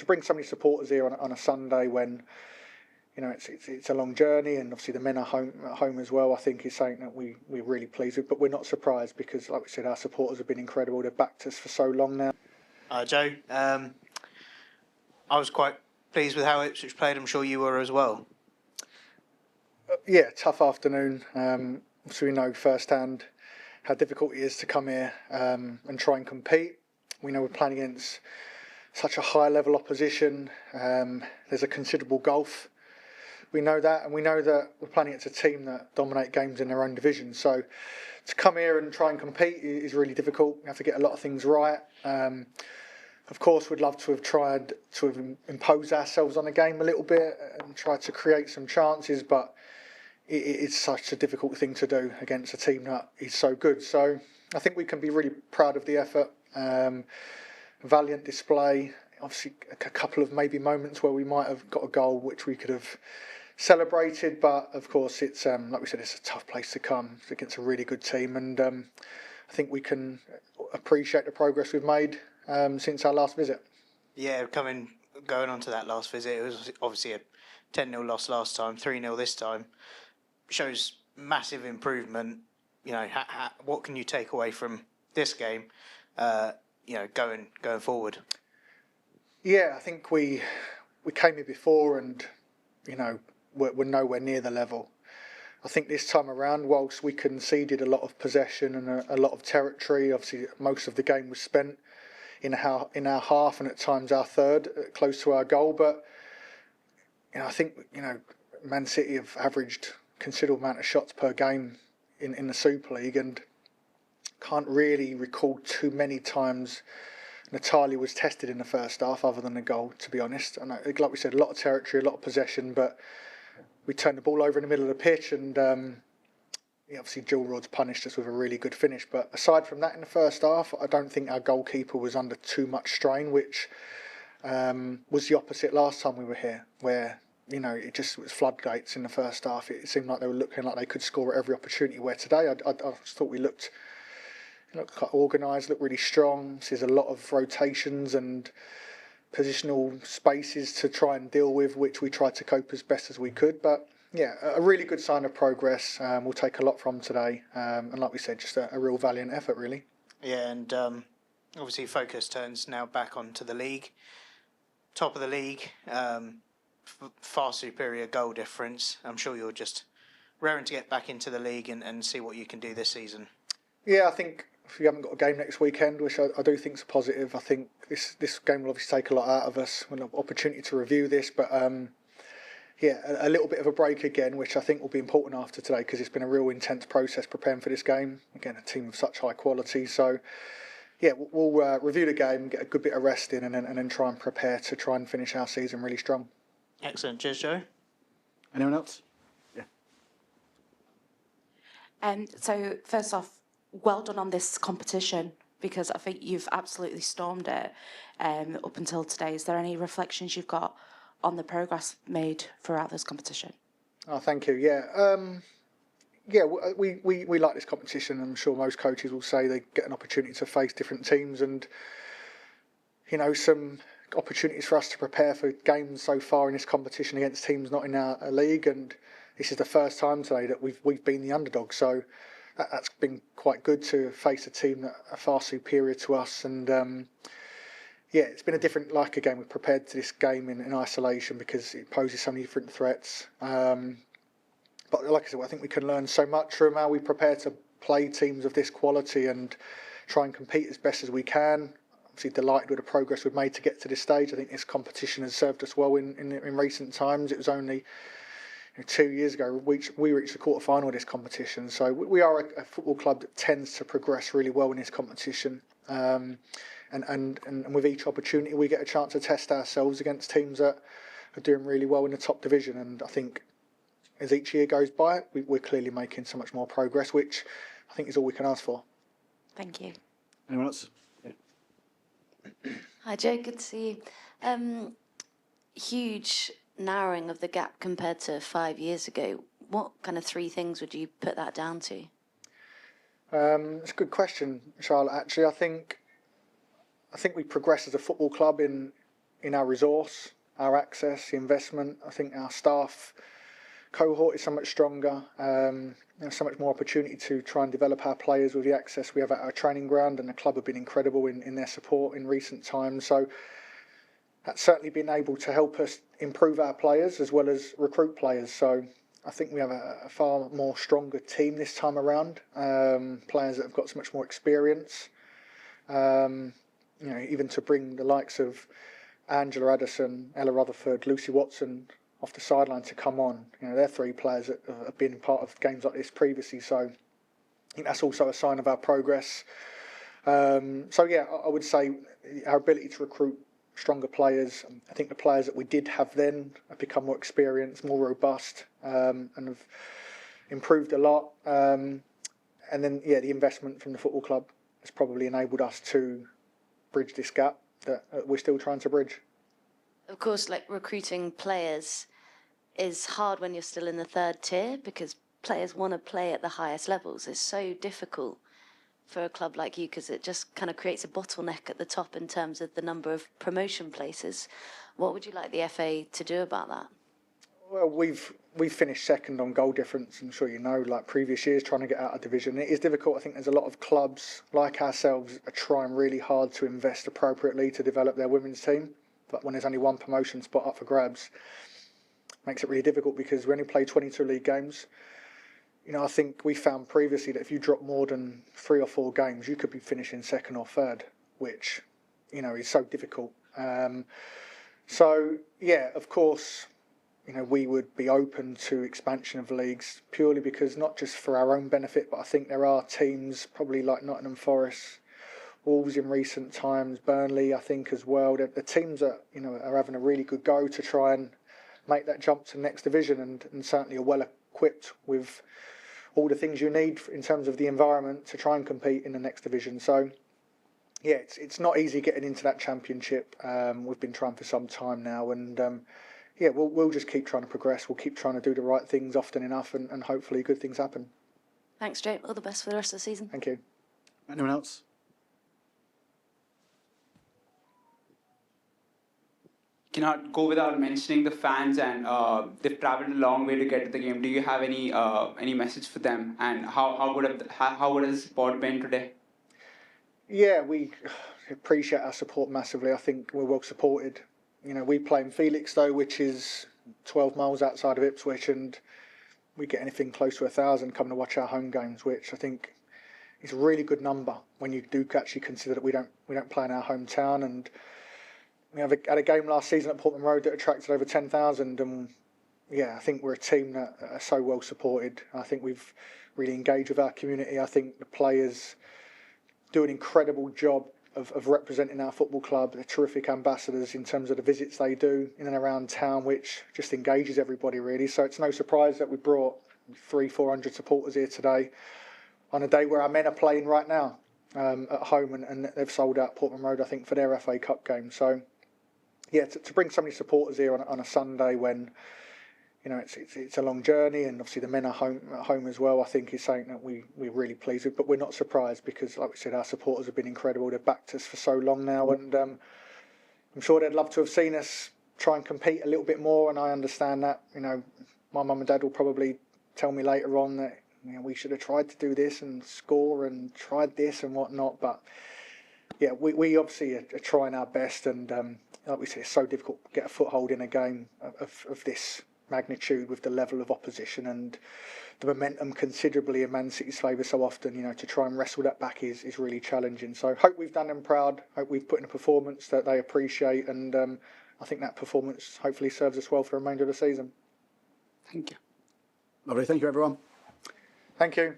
to bring so many supporters here on a Sunday when, you know, it's a long journey, and obviously the men are at home as well, I think is something that we're really pleased with. But we're not surprised because, like we said, our supporters have been incredible. They've backed us for so long now. Joe, I was quite pleased with how Ipswich played. I'm sure you were as well. Yeah, tough afternoon. So we know firsthand how difficult it is to come here and try and compete. We know we're playing against such a high level opposition. There's a considerable gulf. We know that, and we know that we're playing against a team that dominate games in their own division. So to come here and try and compete is really difficult. We have to get a lot of things right. Of course, we'd love to have tried to have imposed ourselves on the game a little bit and try to create some chances, but it's such a difficult thing to do against a team that is so good. So I think we can be really proud of the effort. Valiant display. Obviously, a couple of maybe moments where we might have got a goal which we could have celebrated, but of course it's like we said, it's a tough place to come. It's against a really good team, and I think we can appreciate the progress we've made since our last visit. Yeah, going on to that last visit, it was obviously a 10-0 loss last time, 3-0 this time. Shows massive improvement. You know, what can you take away from this game? You know, going forward. Yeah, I think we came here before, and you know, we're nowhere near the level. I think this time around, whilst we conceded a lot of possession and a lot of territory, obviously most of the game was spent in our half and at times our third, close to our goal. But you know, I think, you know, Man City have averaged considerable amount of shots per game in the Super League, and can't really recall too many times Natalia was tested in the first half other than a goal, to be honest. And like we said, a lot of territory, a lot of possession, but we turned the ball over in the middle of the pitch, and obviously Jill Rod's punished us with a really good finish. But aside from that, in the first half, I don't think our goalkeeper was under too much strain, which was the opposite last time we were here, where, you know, it just was floodgates in the first half. It seemed like they were looking like they could score at every opportunity, where today I just thought we looked quite organised, looked really strong. There's a lot of rotations and positional spaces to try and deal with, which we tried to cope as best as we could. But yeah, a really good sign of progress. We'll take a lot from today, and like we said, just a real valiant effort, really. Yeah, and obviously focus turns now back onto the league. Top of the league, far superior goal difference. I'm sure you're just raring to get back into the league and see what you can do this season. Yeah, I think if we haven't got a game next weekend, which I do think is a positive, I think this game will obviously take a lot out of us. We'll have an opportunity to review this, but a little bit of a break again, which I think will be important after today, because it's been a real intense process preparing for this game. Again, a team of such high quality. So yeah, we'll review the game, get a good bit of rest in, and then try and prepare to try and finish our season really strong. Excellent. Cheers, Joe. Anyone else? Yeah. So first off, well done on this competition, because I think you've absolutely stormed it up until today. Is there any reflections you've got on the progress made throughout this competition? Oh, thank you. Yeah. We like this competition. I'm sure most coaches will say they get an opportunity to face different teams, and you know, some opportunities for us to prepare for games so far in this competition against teams not in our league, and this is the first time today that we've been the underdog. So that's been quite good to face a team that are far superior to us, and it's been a different game. We've prepared to this game in isolation because it poses so many different threats. But like I said, I think we can learn so much from how we prepare to play teams of this quality and try and compete as best as we can. Obviously delighted with the progress we've made to get to this stage. I think this competition has served us well in recent times. It was only 2 years ago we reached the quarter-final of this competition. So we are a football club that tends to progress really well in this competition. And with each opportunity we get a chance to test ourselves against teams that are doing really well in the top division. And I think as each year goes by, we're clearly making so much more progress, which I think is all we can ask for. Thank you. Anyone else? Yeah. Hi Joe, good to see you. Huge narrowing of the gap compared to 5 years ago. What kind of 3 things would you put that down to? It's a good question, Charlotte. Actually, I think we progressed as a football club in in our resource, our access, the investment. I think our staff cohort is so much stronger. There's so much more opportunity to try and develop our players with the access we have at our training ground, and the club have been incredible in their support in recent times. So that's certainly been able to help us improve our players as well as recruit players. So I think we have a far more stronger team this time around. Players that have got so much more experience. Even to bring the likes of Angela Addison, Ella Rutherford, Lucy Watson off the sideline to come on. They're three players that have been part of games like this previously. So I think that's also a sign of our progress. I would say our ability to recruit stronger players. I think the players that we did have then have become more experienced, more robust, and have improved a lot. The investment from the football club has probably enabled us to bridge this gap that we're still trying to bridge. Of course, like recruiting players is hard when you're still in the third tier because players want to play at the highest levels. It's so difficult for a club like you because it just kind of creates a bottleneck at the top in terms of the number of promotion places. What would you like the FA to do about that? Well, we've finished second on goal difference. I'm sure you know, like previous years, trying to get out of division. It is difficult. I think there's a lot of clubs like ourselves are trying really hard to invest appropriately to develop their women's team. But when there's only one promotion spot up for grabs, it makes it really difficult because we only play 22 league games. I think we found previously that if you drop more than 3 or 4 games, you could be finishing second or third, which, is so difficult. Of course, we would be open to expansion of leagues purely because not just for our own benefit, but I think there are teams probably like Nottingham Forest, Wolves in recent times, Burnley, I think as well. The teams that are having a really good go to try and make that jump to the next division, and certainly are well equipped with all the things you need in terms of the environment to try and compete in the next division. So, it's not easy getting into that championship. We've been trying for some time now, and we'll just keep trying to progress. We'll keep trying to do the right things often enough, and hopefully good things happen. Thanks, Joe. All the best for the rest of the season. Thank you. Anyone else? Cannot go without mentioning the fans, and they've travelled a long way to get to the game. Do you have any message for them, and how would the support been today? Yeah, we appreciate our support massively. I think we're well supported. We play in Felixstowe, which is 12 miles outside of Ipswich, and we get anything close to 1,000 coming to watch our home games, which I think is a really good number when you do actually consider that we don't play in our hometown. And we had a game last season at Portman Road that attracted over 10,000, and I think we're a team that are so well supported. I think we've really engaged with our community. I think the players do an incredible job of representing our football club. They're terrific ambassadors in terms of the visits they do in and around town, which just engages everybody really. So it's no surprise that we brought 300-400 supporters here today on a day where our men are playing right now at home, and they've sold out Portman Road, I think, for their FA Cup game. So to bring so many supporters here on a Sunday when it's a long journey, and obviously the men are at home as well, I think is something that we're really pleased with. But we're not surprised because, like we said, our supporters have been incredible. They've backed us for so long now, and I'm sure they'd love to have seen us try and compete a little bit more. And I understand that. My mum and dad will probably tell me later on that we should have tried to do this and score and tried this and whatnot. But we obviously are trying our best, and like we said, it's so difficult to get a foothold in a game of this magnitude with the level of opposition and the momentum considerably in Man City's favour so often. To try and wrestle that back is really challenging. So hope we've done them proud. Hope we've put in a performance that they appreciate, and I think that performance hopefully serves us well for the remainder of the season. Thank you. Lovely. Thank you, everyone. Thank you.